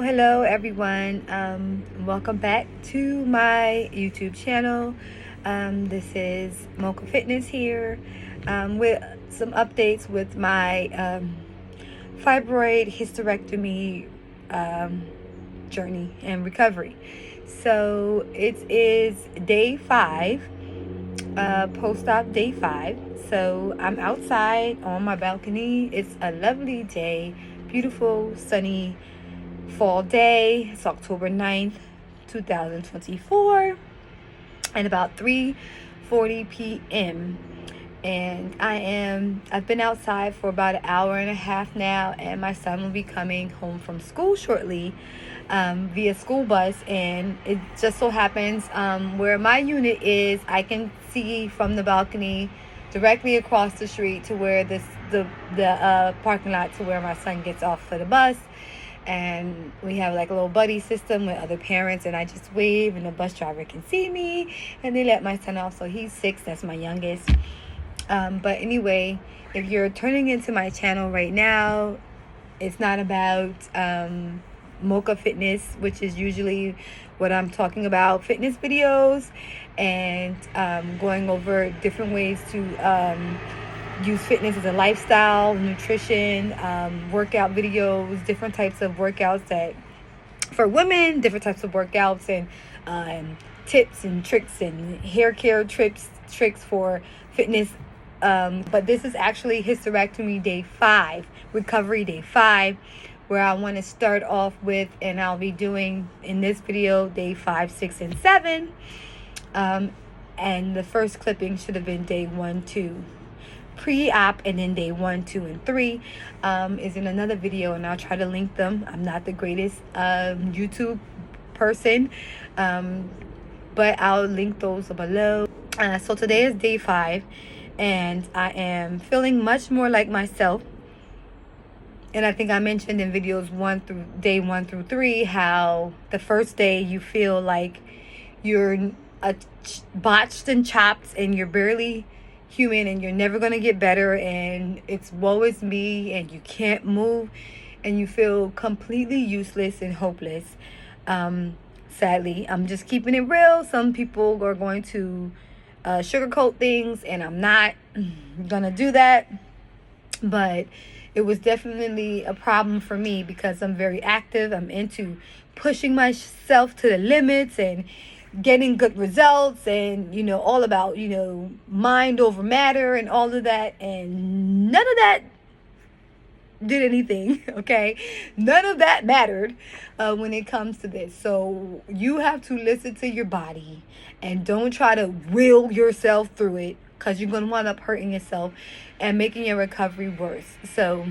Hello everyone. Welcome back to my YouTube channel. This is Mocha Fitness here with some updates with my fibroid hysterectomy journey and recovery. So it is day 5, post-op day 5. So I'm outside on my balcony. It's a lovely day, beautiful, sunny fall day. It's October 9th, 2024, and about 3:40 p.m. And I've been outside for about an hour and a half now, and my son will be coming home from school shortly via school bus. And it just so happens where my unit is, I can see from the balcony directly across the street to where the parking lot to where my son gets off for the bus. And we have like a little buddy system with other parents, and I just wave and the bus driver can see me and they let my son off. So he's 6, that's my youngest. But anyway, if you're turning into my channel right now, it's not about Mocha Fitness, which is usually what I'm talking about, fitness videos and going over different ways to use fitness as a lifestyle, nutrition, workout videos, different types of workouts that for women, different types of workouts, and tips and tricks and hair care tricks for fitness. But this is actually hysterectomy day 5, recovery day 5, where I want to start off with, and I'll be doing in this video day 5, 6, and 7. And the first clipping should have been day 1, 2. Pre-op, and then day 1, 2, and 3 is in another video, and I'll try to link them. I'm not the greatest YouTube person, but I'll link those below. So today is day 5, and I am feeling much more like myself. And I think I mentioned in videos day 1 through 3 how the first day you feel like you're botched and chopped, and you're barely human, and you're never going to get better, and it's woe is me, and you can't move, and you feel completely useless and hopeless. Sadly, I'm just keeping it real. Some people are going to sugarcoat things, and I'm not gonna do that. But it was definitely a problem for me because I'm very active. I'm into pushing myself to the limits and getting good results, and all about mind over matter and all of that, and none of that did anything. Okay, none of that mattered when it comes to this. So you have to listen to your body and don't try to will yourself through it, because you're going to wind up hurting yourself and making your recovery worse. So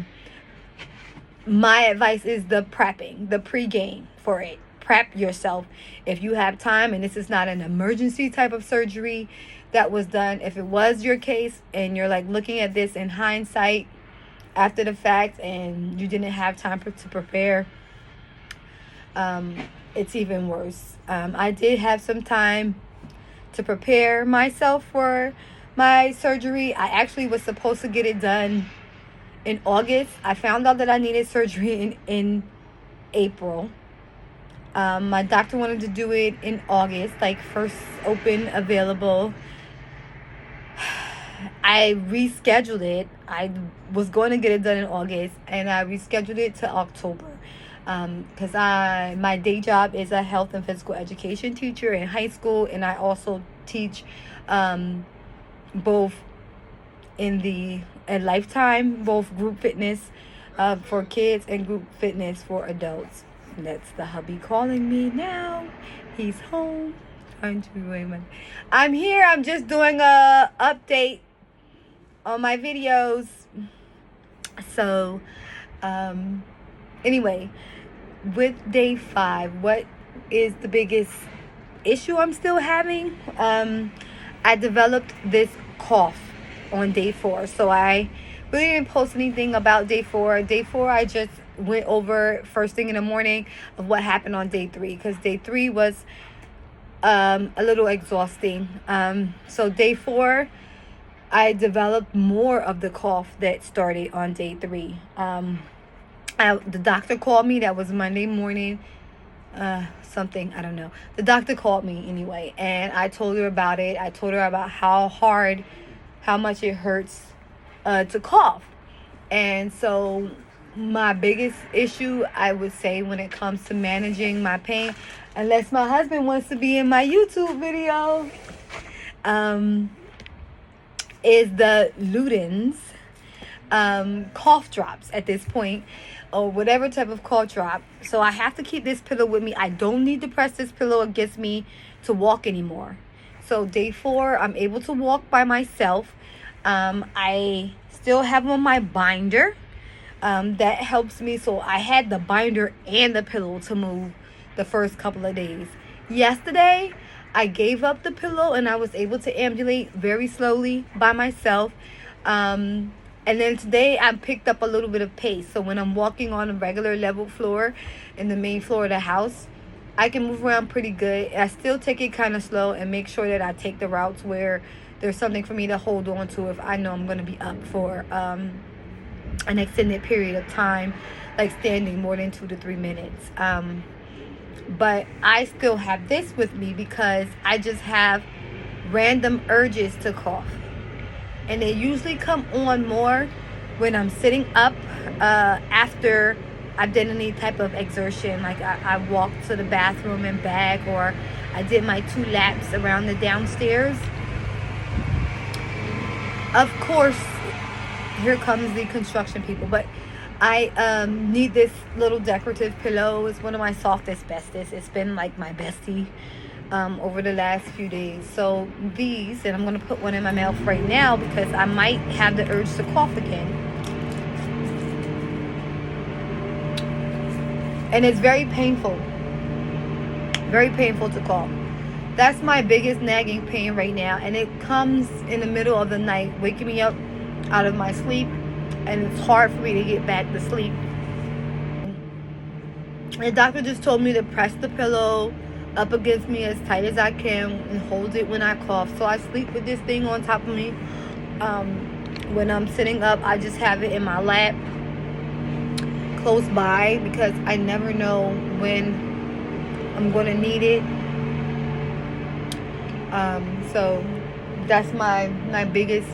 my advice is the prepping, the pre-game for it. Prep yourself if you have time, and this is not an emergency type of surgery that was done. If it was your case and you're like looking at this in hindsight after the fact and you didn't have time to prepare, it's even worse. I did have some time to prepare myself for my surgery. I actually was supposed to get it done in August. I found out that I needed surgery in April. My doctor wanted to do it in August, like first open available. I rescheduled it. I was going to get it done in August, and I rescheduled it to October because my day job is a health and physical education teacher in high school, and I also teach both at Lifetime, both group fitness for kids and group fitness for adults. That's the hubby calling me now. He's home. I'm here. I'm just doing a update on my videos. So, anyway, with day 5, what is the biggest issue I'm still having? I developed this cough on day 4. So I really didn't post anything about day 4. Day 4, I just went over first thing in the morning of what happened on day 3, because day 3 was a little exhausting. So day 4, I developed more of the cough that started on day 3. The doctor called me. That was Monday morning. Something, I don't know. The doctor called me anyway, and I told her about it. I told her about how much it hurts to cough. And so my biggest issue, I would say, when it comes to managing my pain, unless my husband wants to be in my YouTube video, is the Ludens cough drops at this point, or whatever type of cough drop. So I have to keep this pillow with me. I don't need to press this pillow against me to walk anymore. So day 4, I'm able to walk by myself. I still have on my binder. That helps me. So I had the binder and the pillow to move the first couple of days. Yesterday, I gave up the pillow and I was able to ambulate very slowly by myself. And then today I picked up a little bit of pace. So when I'm walking on a regular level floor in the main floor of the house, I can move around pretty good. I still take it kind of slow and make sure that I take the routes where there's something for me to hold on to if I know I'm going to be up for an extended period of time, like standing more than 2 to 3 minutes. But I still have this with me because I just have random urges to cough. And they usually come on more when I'm sitting up after I've done any type of exertion. Like I walked to the bathroom and back, or I did my 2 laps around the downstairs. Of course, here comes the construction people. But I need this little decorative pillow. It's one of my softest, bestest. It's been like my bestie over the last few days. So these, and I'm going to put one in my mouth right now because I might have the urge to cough again. And it's very painful to cough. That's my biggest nagging pain right now, and it comes in the middle of the night, waking me up out of my sleep, and it's hard for me to get back to sleep. The doctor just told me to press the pillow up against me as tight as I can and hold it when I cough. So I sleep with this thing on top of me. When I'm sitting up, I just have it in my lap close by because I never know when I'm going to need it. So that's my biggest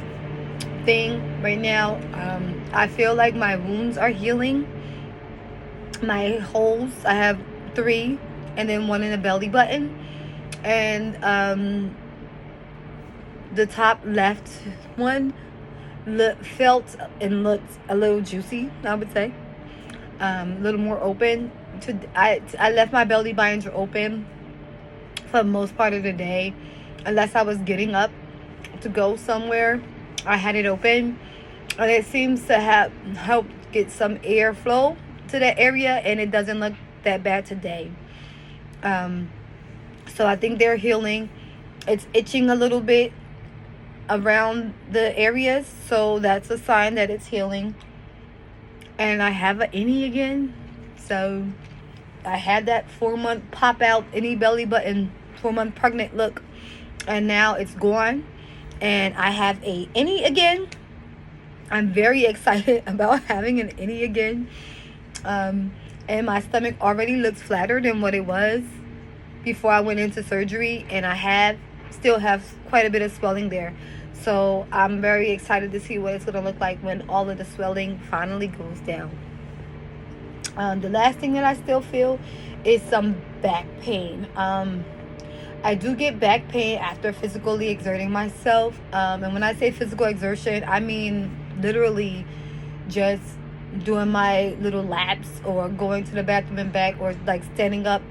thing right now. I feel like my wounds are healing. My holes, I have 3, and then 1 in the belly button, and the top left one felt and looked a little juicy, I would say, a little more open. I left my belly binder open for the most part of the day, unless I was getting up to go somewhere. I had it open, and it seems to have helped get some airflow to that area, and it doesn't look that bad today. So I think they're healing. It's itching a little bit around the areas, so that's a sign that it's healing. And I have an innie again. So I had that 4-month pop out innie belly button, 4-month pregnant look, and now it's gone, and I have a innie again. I'm very excited about having an innie again. And my stomach already looks flatter than what it was before I went into surgery, and I still have quite a bit of swelling there. So I'm very excited to see what it's going to look like when all of the swelling finally goes down. The last thing that I still feel is some back pain. I do get back pain after physically exerting myself. And when I say physical exertion, I mean literally just doing my little laps, or going to the bathroom and back, or like standing up.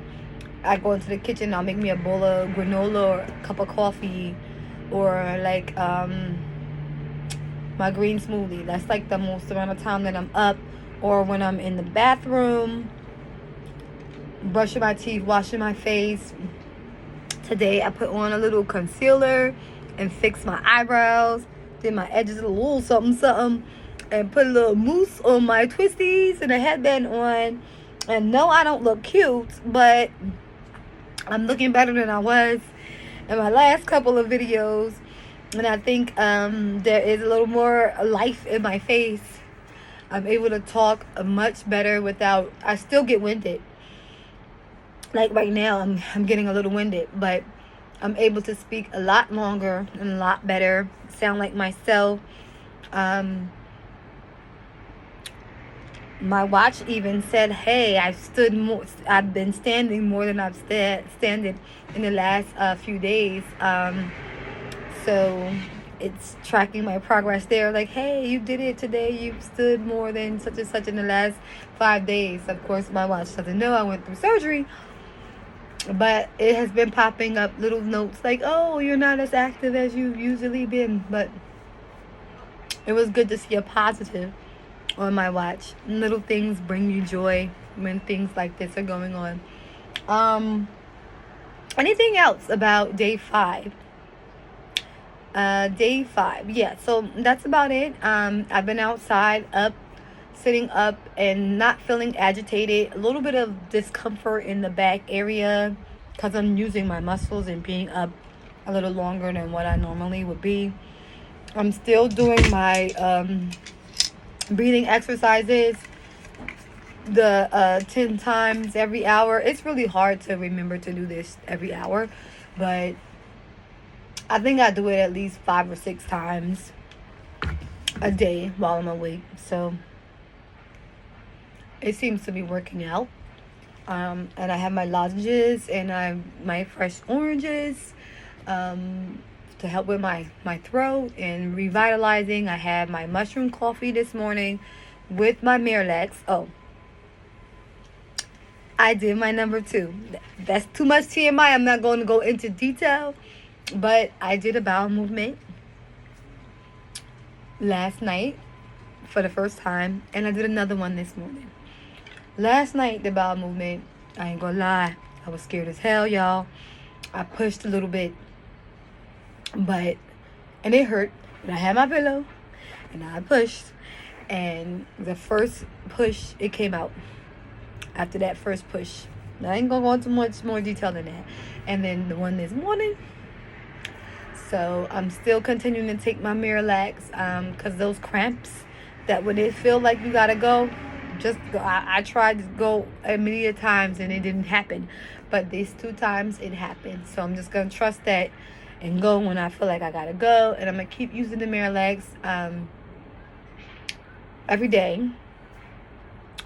I go into the kitchen, I'll make me a bowl of granola or a cup of coffee, or like my green smoothie. That's like the most amount of time that I'm up. Or when I'm in the bathroom, brushing my teeth, washing my face. Today I put on a little concealer and fixed my eyebrows, did my edges a little something, and put a little mousse on my twisties and a headband on. And no, I don't look cute, but I'm looking better than I was in my last couple of videos. And I think there is a little more life in my face. I'm able to talk much better without, I still get winded. Like right now, I'm getting a little winded, but I'm able to speak a lot longer and a lot better, sound like myself. My watch even said, hey, I've been standing more than I've standing in the last few days. So it's tracking my progress there. Like, hey, you did it today. You've stood more than such and such in the last 5 days. Of course, my watch doesn't know I went through surgery. But it has been popping up little notes like, oh, you're not as active as you've usually been. But it was good to see a positive on my watch. Little things bring you joy when things like this are going on. Anything else about day 5? Day 5, yeah, so that's about it. I've been outside, sitting up and not feeling agitated. A little bit of discomfort in the back area because I'm using my muscles and being up a little longer than what I normally would be. I'm still doing my breathing exercises, the 10 times every hour. It's really hard to remember to do this every hour, but I think I do it at least 5 or 6 times a day while I'm awake. So it seems to be working out. And I have my lozenges and my fresh oranges to help with my throat and revitalizing. I had my mushroom coffee this morning with my Miralax. Oh, I did my number 2. That's too much TMI. I'm not going to go into detail, but I did a bowel movement last night for the first time, and I did another one this morning. Last night, the bowel movement, I ain't gonna lie, I was scared as hell, y'all. I pushed a little bit, and it hurt. But I had my pillow, and I pushed, and the first push, it came out. After that first push, I ain't gonna go into much more detail than that. And then the one this morning, so I'm still continuing to take my Miralax, because those cramps, that when it feel like you gotta go, just go. I tried to go a million times and it didn't happen, but these 2 times it happened. So I'm just gonna trust that and go when I feel like I gotta go. And I'm gonna keep using the Miralax every day,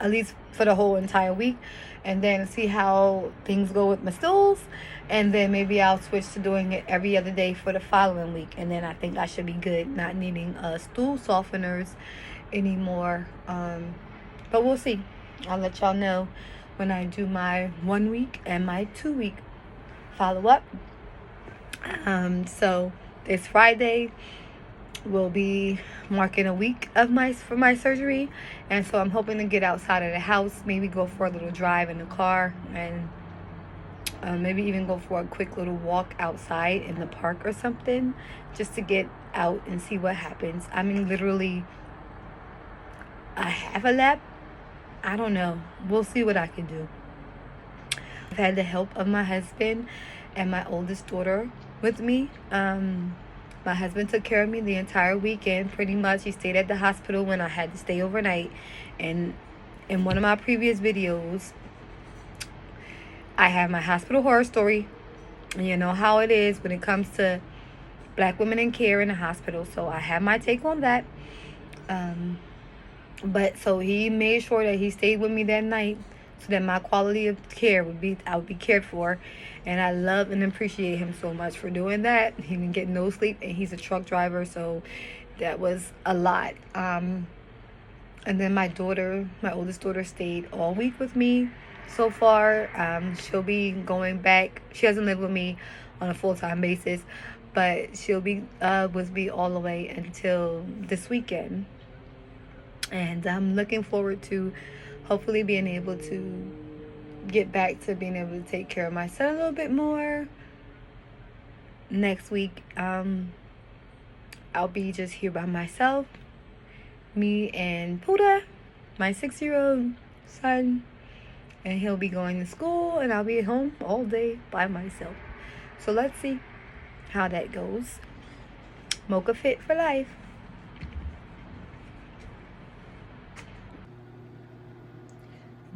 at least for the whole entire week, and then see how things go with my stools, and then maybe I'll switch to doing it every other day for the following week, and then I think I should be good, not needing stool softeners anymore. But we'll see. I'll let y'all know when I do my 1 week and my 2 week follow-up. So this Friday will be marking a week of my surgery, and so I'm hoping to get outside of the house, maybe go for a little drive in the car, and maybe even go for a quick little walk outside in the park or something, just to get out and see what happens. I mean, literally a half a lap, I don't know, we'll see what I can do. I've had the help of my husband and my oldest daughter with me. My husband took care of me the entire weekend, pretty much. He stayed at the hospital when I had to stay overnight. And in one of my previous videos, I have my hospital horror story. And you know how it is when it comes to Black women in care in the hospital. So I have my take on that. But so he made sure that he stayed with me that night, so that my quality of care I would be cared for. And I love and appreciate him so much for doing that. He didn't get no sleep, and he's a truck driver, so that was a lot. And then my oldest daughter, stayed all week with me so far. She'll be going back. She doesn't live with me on a full-time basis, but she'll be with me all the way until this weekend. And I'm looking forward to hopefully being able to get back to being able to take care of my son a little bit more. Next week, I'll be just here by myself, me and Puda, my 6-year-old son, and he'll be going to school, and I'll be at home all day by myself. So let's see how that goes. Mocha Fit for life.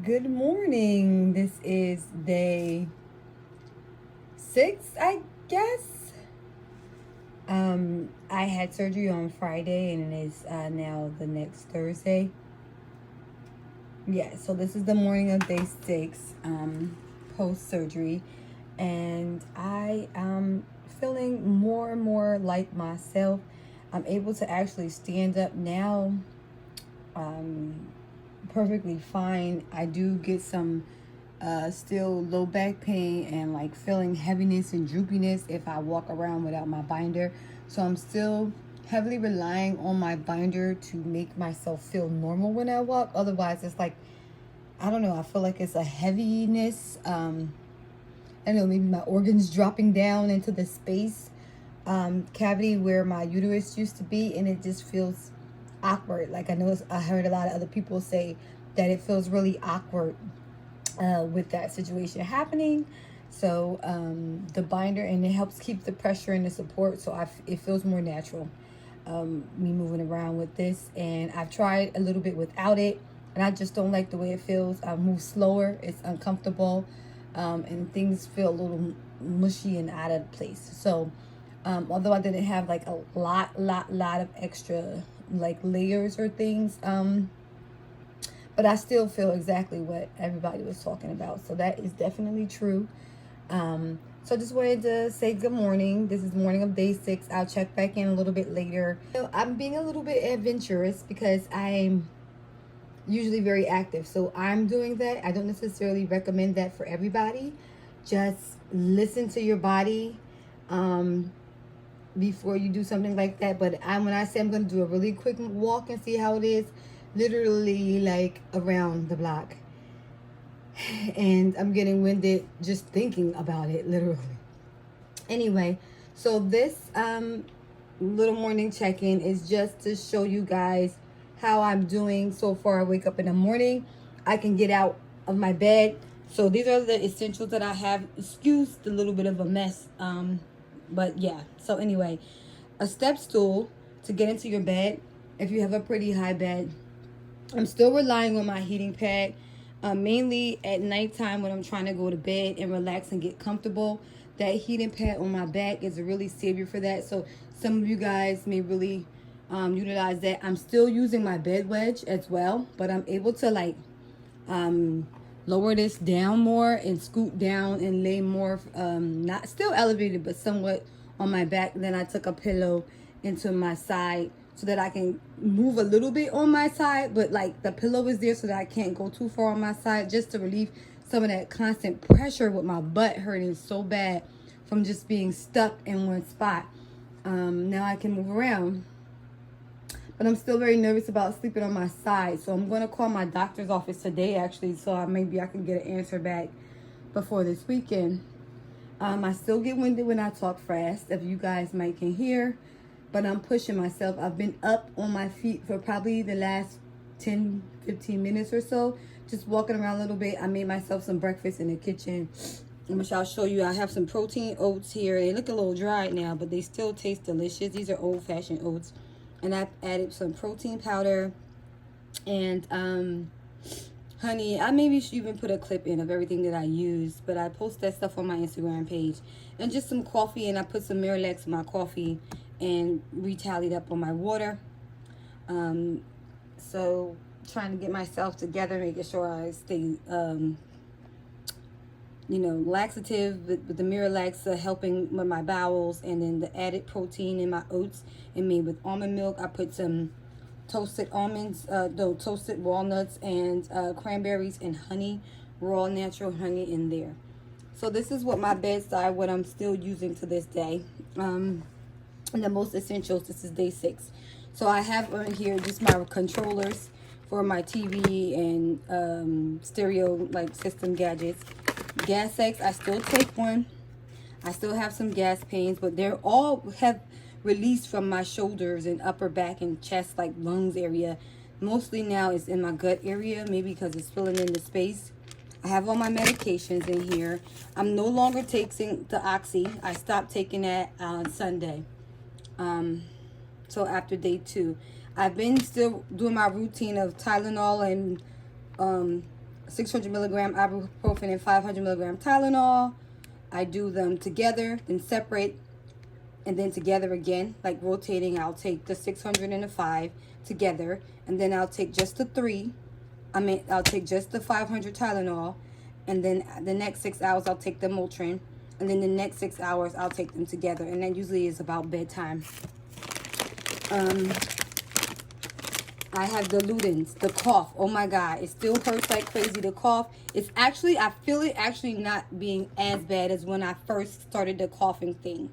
Good morning. This is day 6, I guess. I had surgery on Friday, and it is now the next Thursday. Yeah, so this is the morning of day 6, post-surgery, and I am feeling more and more like myself. I'm able to actually stand up now, perfectly fine. I do get some still low back pain and like feeling heaviness and droopiness if I walk around without my binder. So I'm still heavily relying on my binder to make myself feel normal when I walk. Otherwise, it's like, I don't know, I feel like it's a heaviness. I don't know, maybe my organs dropping down into the space cavity where my uterus used to be, and it just feels awkward. Like I heard a lot of other people say that it feels really awkward with that situation happening. So the binder, and it helps keep the pressure and the support, so it feels more natural, me moving around with this. And I've tried a little bit without it, and I just don't like the way it feels. I move slower, it's uncomfortable, and things feel a little mushy and out of place. So although I didn't have like a lot of extra like layers or things, but I still feel exactly what everybody was talking about. So that is definitely true. So I just wanted to say good morning. This is the morning of day 6. I'll check back in a little bit later. So I'm being a little bit adventurous because I'm usually very active. So I'm doing that. I don't necessarily recommend that for everybody. Just listen to your body before you do something like that. But when I say I'm going to do a really quick walk and see how it is, literally like around the block, and I'm getting winded just thinking about it, literally. Anyway, so this little morning check-in is just to show you guys how I'm doing so far. I wake up in the morning, I can get out of my bed. So these are the essentials that I have. Excuse the little bit of a mess, but yeah. So anyway, a step stool to get into your bed if you have a pretty high bed. I'm still relying on my heating pad, mainly at nighttime when I'm trying to go to bed and relax and get comfortable. That heating pad on my back is a really savior for that. So some of you guys may really utilize that. I'm still using my bed wedge as well, but I'm able to like lower this down more and scoot down and lay more, not still elevated, but somewhat on my back. Then I took a pillow into my side so that I can move a little bit on my side, but like the pillow is there so that I can't go too far on my side, just to relieve some of that constant pressure with my butt hurting so bad from just being stuck in one spot. Now I can move around, but I'm still very nervous about sleeping on my side. So I'm going to call my doctor's office today, actually, so maybe I can get an answer back before this weekend. I still get winded when I talk fast, if you guys might can hear, but I'm pushing myself. I've been up on my feet for probably the last 10-15 minutes or so, just walking around a little bit. I made myself some breakfast in the kitchen, which I'll show you. I have some protein oats here. They look a little dried now, but they still taste delicious. These are old-fashioned oats. And I've added some protein powder and honey. I maybe should even put a clip in of everything that I use, but I post that stuff on my Instagram page. And just some coffee, and I put some Miralax in my coffee and retallied up on my water. So trying to get myself together, making sure I stay laxative with the Miralax, helping with my bowels, and then the added protein in my oats and made with almond milk. I put some toasted almonds, toasted walnuts and cranberries and honey, raw natural honey in there. So this is what my bedside, what I'm still using to this day. And the most essentials, this is day 6. So I have on here just my controllers for my TV and stereo like system gadgets. Gas X, I still take one. I still have some gas pains, but they're all have released from my shoulders and upper back and chest, like lungs area. Mostly now it's in my gut area, maybe because it's filling in the space. I have all my medications in here. I'm no longer taking the Oxy. I stopped taking that on Sunday. So after day 2. I've been still doing my routine of Tylenol and 600 milligram ibuprofen and 500 milligram Tylenol. I do them together, then separate, and then together again, like rotating. I'll take the 600 and the 5 together, and then I'll take just the 3. I'll take just the 500 Tylenol, and then the next 6 hours I'll take the Motrin, and then the next 6 hours I'll take them together, and that usually is about bedtime. I have the Ludens, the cough. Oh my God, it still hurts like crazy, the cough. It's actually, I feel it actually not being as bad as when I first started the coughing thing.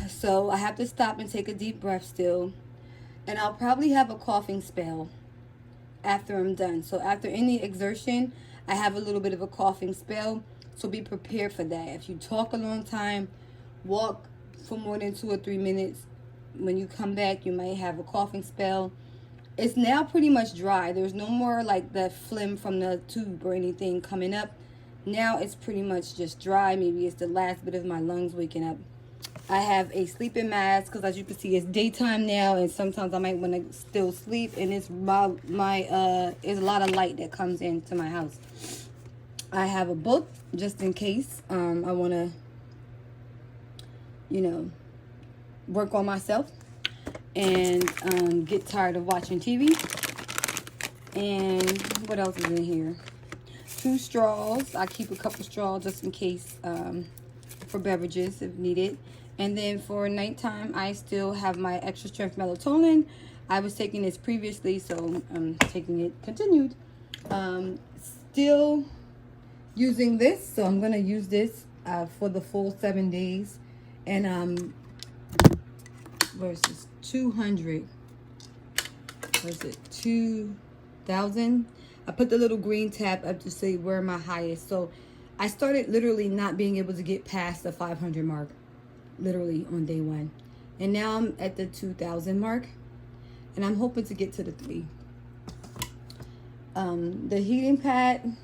So I have to stop and take a deep breath still. And I'll probably have a coughing spell after I'm done. So after any exertion, I have a little bit of a coughing spell. So be prepared for that. If you talk a long time, walk for more than 2 or 3 minutes, when you come back, you might have a coughing spell. It's now pretty much dry. There's no more like the phlegm from the tube or anything coming up. Now it's pretty much just dry. Maybe it's the last bit of my lungs waking up. I have a sleeping mask because, as you can see, it's daytime now, and sometimes I might want to still sleep, and it's there's a lot of light that comes into my house. I have a book just in case I want to, work on myself and get tired of watching TV. And what else is in here? 2 straws. I keep a couple straws just in case for beverages if needed. And then for nighttime, I still have my extra strength melatonin. I was taking this previously, so I'm taking it continued. Still using this, so I'm going to use this for the full 7 days. And versus 200 versus 2,000. I put the little green tab up to see where my highest. So I started literally not being able to get past the 500 mark, literally on day 1, and now I'm at the 2,000 mark, and I'm hoping to get to the 3. The heating pad,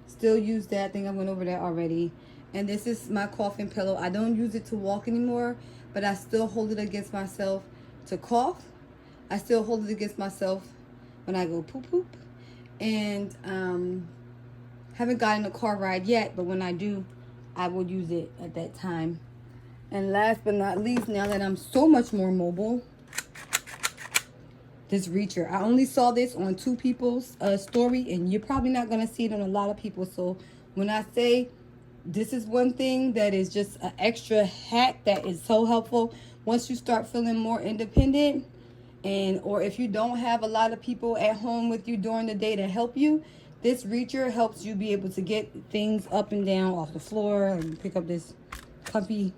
still use that. I think I went over that already. And this is my coughing pillow. I don't use it to walk anymore, but I still hold it against myself to cough. I still hold it against myself when I go poop poop. And haven't gotten a car ride yet, but when I do, I will use it at that time. And last but not least, now that I'm so much more mobile, this reacher. I only saw this on 2 people's story, and you're probably not going to see it on a lot of people. So when I say this is one thing that is just an extra hack that is so helpful, once you start feeling more independent, or if you don't have a lot of people at home with you during the day to help you, this reacher helps you be able to get things up and down off the floor. And pick up this comfy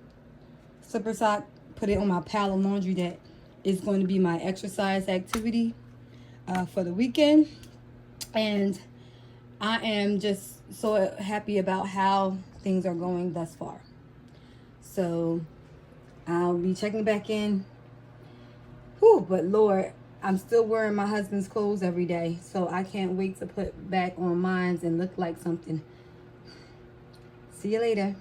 slipper sock, put it on my pile of laundry that is going to be my exercise activity for the weekend. And I am just so happy about how things are going thus far. So I'll be checking back in. Whew, but Lord, I'm still wearing my husband's clothes every day, so I can't wait to put back on mine and look like something. See you later.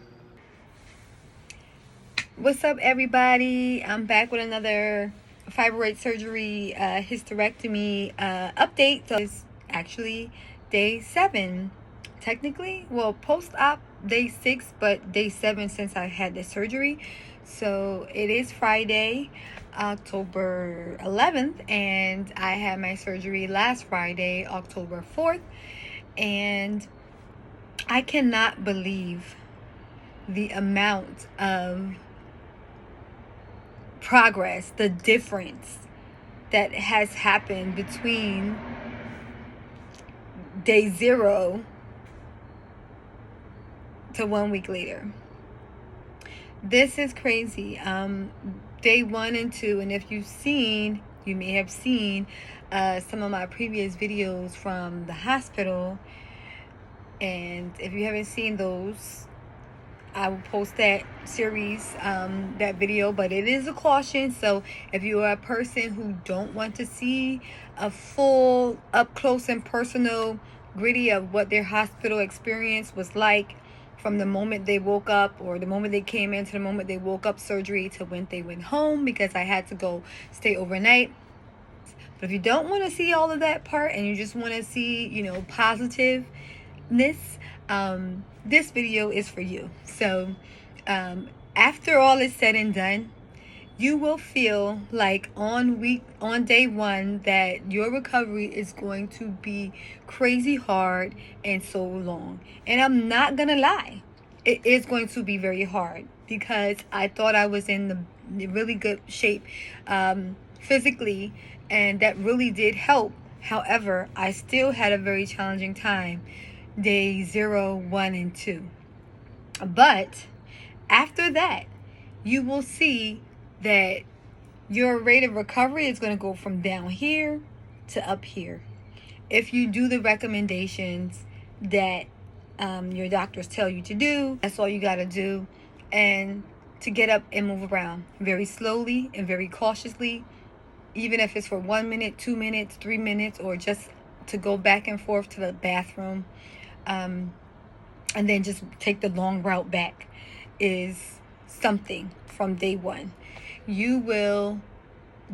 What's up, everybody? I'm back with another fibroid surgery hysterectomy update. So it's actually day 7, technically. Well, post-op day 6, but day 7 since I had the surgery. So it is Friday, October 11th, and I had my surgery last Friday, October 4th. And I cannot believe the amount of progress, the difference that has happened between day 0 to 1 week later. This is crazy. Day 1 and 2, and if you may have seen some of my previous videos from the hospital, and if you haven't seen those, I will post that series, that video, but it is a caution. So if you are a person who don't want to see a full up close and personal gritty of what their hospital experience was like from the moment they woke up, or the moment they came in to the moment they woke up surgery to when they went home, because I had to go stay overnight But if you don't want to see all of that part and you just want to see, positiveness, this video is for you. So after all is said and done, you will feel like on day one that your recovery is going to be crazy hard and so long. And I'm not gonna lie, it is going to be very hard, because I thought I was in the really good shape physically, and that really did help. However, I still had a very challenging time day 0, 1, and 2. But after that, you will see that your rate of recovery is going to go from down here to up here. If you do the recommendations that your doctors tell you to do, that's all you got to do. And to get up and move around very slowly and very cautiously, even if it's for 1 minute, 2 minutes, 3 minutes, or just to go back and forth to the bathroom, and then just take the long route back, is something from day one. You will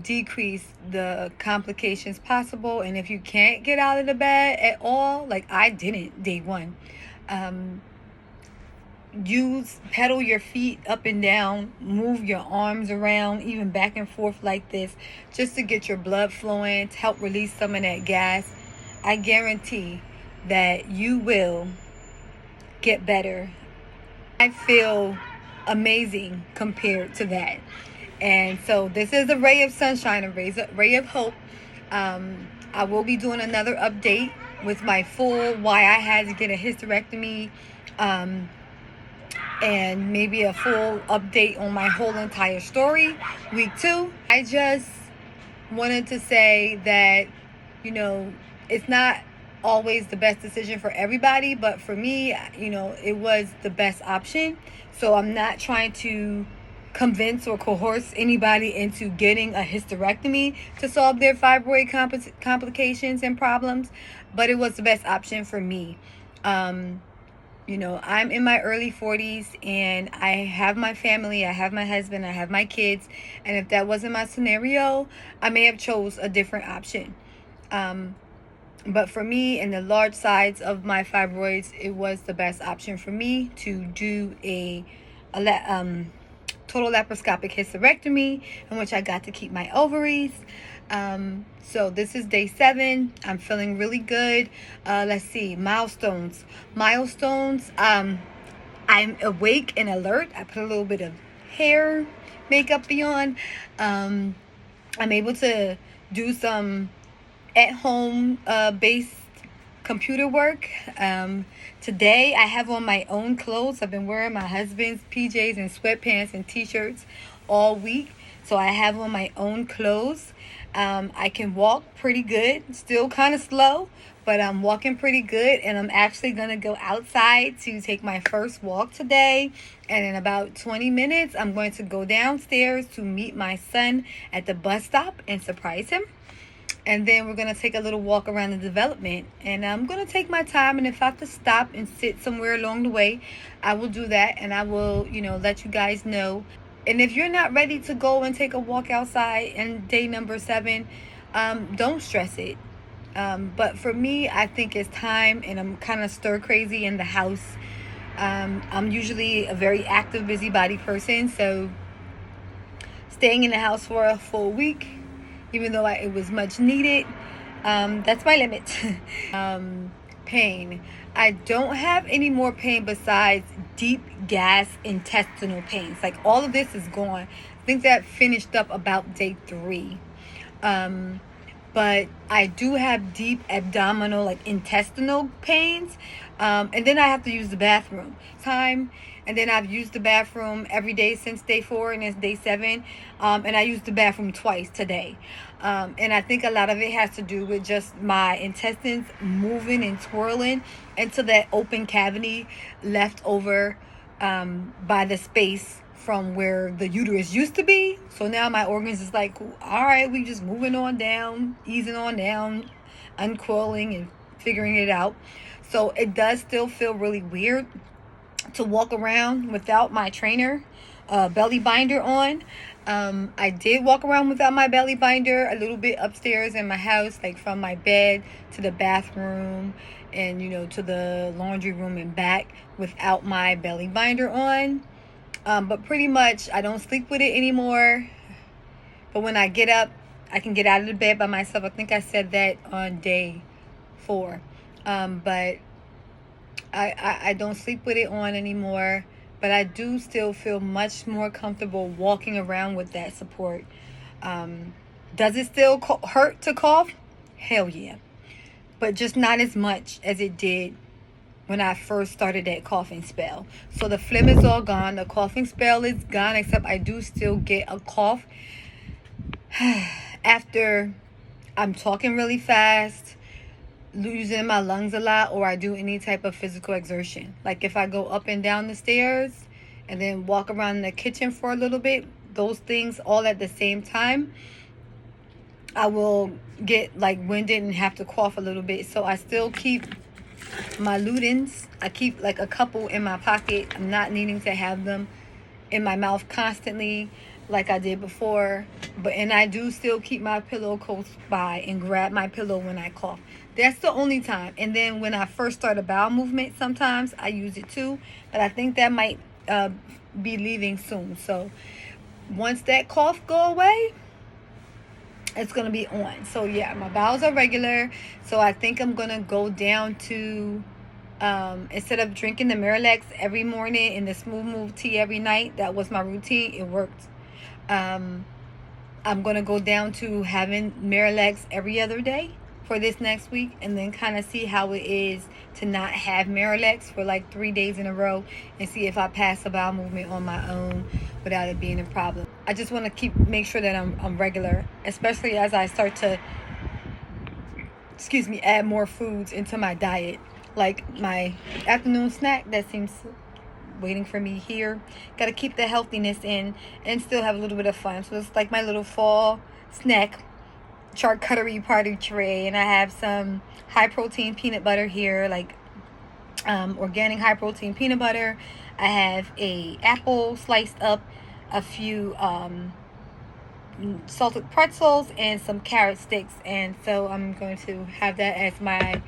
decrease the complications possible. And if you can't get out of the bed at all, like I didn't day one, pedal your feet up and down, move your arms around, even back and forth like this, just to get your blood flowing, to help release some of that gas. I guarantee that you will get better. I feel amazing compared to that. And so this is a ray of sunshine, a ray of hope. I will be doing another update with my full why I had to get a hysterectomy, and maybe a full update on my whole entire story, week 2. I just wanted to say that, it's not always the best decision for everybody, but for me, it was the best option. So I'm not trying to convince or coerce anybody into getting a hysterectomy to solve their fibroid complications and problems, but it was the best option for me. I'm in my early 40s, and I have my family, I have my husband, I have my kids, and if that wasn't my scenario, I may have chose a different option. But for me, and the large size of my fibroids, it was the best option for me to do a total laparoscopic hysterectomy, in which I got to keep my ovaries. So this is day 7. I'm feeling really good. Let's see, milestones. I'm awake and alert. I put a little bit of hair makeup on. I'm able to do some at-home based computer work. Today I have on my own clothes. I've been wearing my husband's PJs and sweatpants and t-shirts all week, so I have on my own clothes. I can walk pretty good, still kind of slow, but I'm walking pretty good, and I'm actually going to go outside to take my first walk today. And in about 20 minutes, I'm going to go downstairs to meet my son at the bus stop and surprise him. And then we're going to take a little walk around the development. And I'm going to take my time. And if I have to stop and sit somewhere along the way, I will do that. And I will, let you guys know. And if you're not ready to go and take a walk outside in day number 7, don't stress it. But for me, I think it's time. And I'm kind of stir crazy in the house. I'm usually a very active, busybody person. So staying in the house for a full week, even though it was much needed, that's my limit. Pain. I don't have any more pain besides deep gas intestinal pains. Like, all of this is gone. I think that finished up about day 3. But I do have deep abdominal, intestinal pains. And then I have to use the bathroom. And then I've used the bathroom every day since day 4, and it's day 7. And I used the bathroom twice today. And I think a lot of it has to do with just my intestines moving and twirling into that open cavity left over by the space from where the uterus used to be. So now my organs is like, all right, we just moving on down, easing on down, uncoiling and figuring it out. So it does still feel really weird to walk around without my trainer. belly binder on. I did walk around without my belly binder a little bit upstairs in my house, like from my bed to the bathroom and, you know, to the laundry room and back without my belly binder on. But pretty much I don't sleep with it anymore. But when I get up, I can get out of the bed by myself. I think I said that on day 4. But I don't sleep with it on anymore. But I do still feel much more comfortable walking around with that support. Does it still hurt to cough? Hell yeah. But just not as much as it did when I first started that coughing spell. So the phlegm is all gone. The coughing spell is gone, except I do still get a cough after I'm talking really fast, losing my lungs a lot, or I do any type of physical exertion. Like if I go up and down the stairs and then walk around the kitchen for a little bit, those things all at the same time, I will get like winded and have to cough a little bit. So I still keep my Ludens. I keep like a couple in my pocket. I'm not needing to have them in my mouth constantly like I did before. And I do still keep my pillow close by and grab my pillow when I cough. That's the only time. And then when I first start a bowel movement, sometimes I use it too. But I think that might be leaving soon. So once that cough go away, it's going to be on. So yeah, my bowels are regular. So I think I'm going to go down to, instead of drinking the Miralax every morning and the Smooth Move tea every night, that was my routine. It worked. I'm going to go down to having Miralax every other day for this next week, and then kind of see how it is to not have Miralax for like 3 days in a row, and see if I pass a bowel movement on my own without it being a problem. I just want to make sure that I'm regular, especially as I start to, add more foods into my diet. Like my afternoon snack that seems waiting for me here. Got to keep the healthiness in and still have a little bit of fun. So it's like my little fall snack charcuterie party tray, and I have some high protein peanut butter here, like organic high protein peanut butter. I have a apple sliced up, a few salted pretzels, and some carrot sticks. And so I'm going to have that as my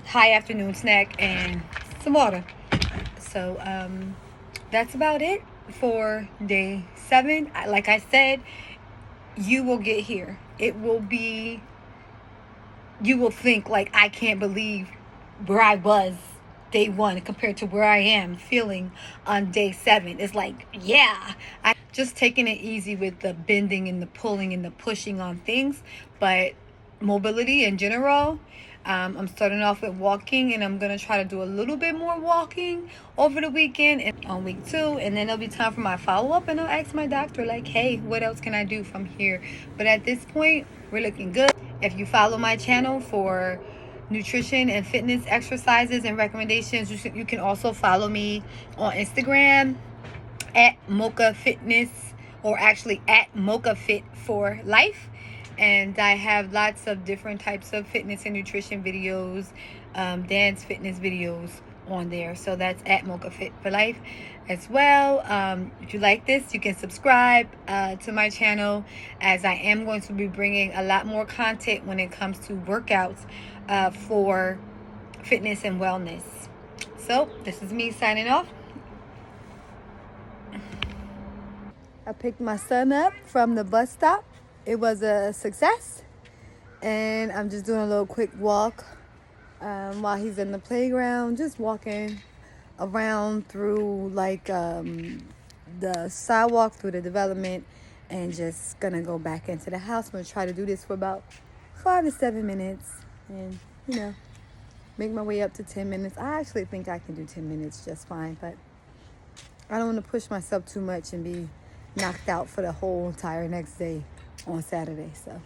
high afternoon snack, and some water. So that's about it for day 7. Like I said, you will get here. It will be, you will think like, I can't believe where I was day 1 compared to where I am feeling on day 7. It's like, yeah, I just taking it easy with the bending and the pulling and the pushing on things. But mobility in general, I'm starting off with walking, and I'm going to try to do a little bit more walking over the weekend and on week 2. And then it'll be time for my follow-up, and I'll ask my doctor, like, hey, what else can I do from here? But at this point, we're looking good. If you follow my channel for nutrition and fitness exercises and recommendations, you can also follow me on Instagram at Mocha Fitness, or actually at Mocha Fit for Life. And I have lots of different types of fitness and nutrition videos, dance fitness videos on there. So that's at Mocha Fit for Life as well. If you like this, you can subscribe to my channel, as I am going to be bringing a lot more content when it comes to workouts for fitness and wellness. So this is me signing off. I picked my son up from the bus stop. It was a success, and I'm just doing a little quick walk while he's in the playground, just walking around through like the sidewalk, through the development, and just gonna go back into the house. I'm gonna try to do this for about 5 to 7 minutes, and make my way up to 10 minutes. I actually think I can do 10 minutes just fine, but I don't want to push myself too much and be knocked out for the whole entire next day on Saturday. So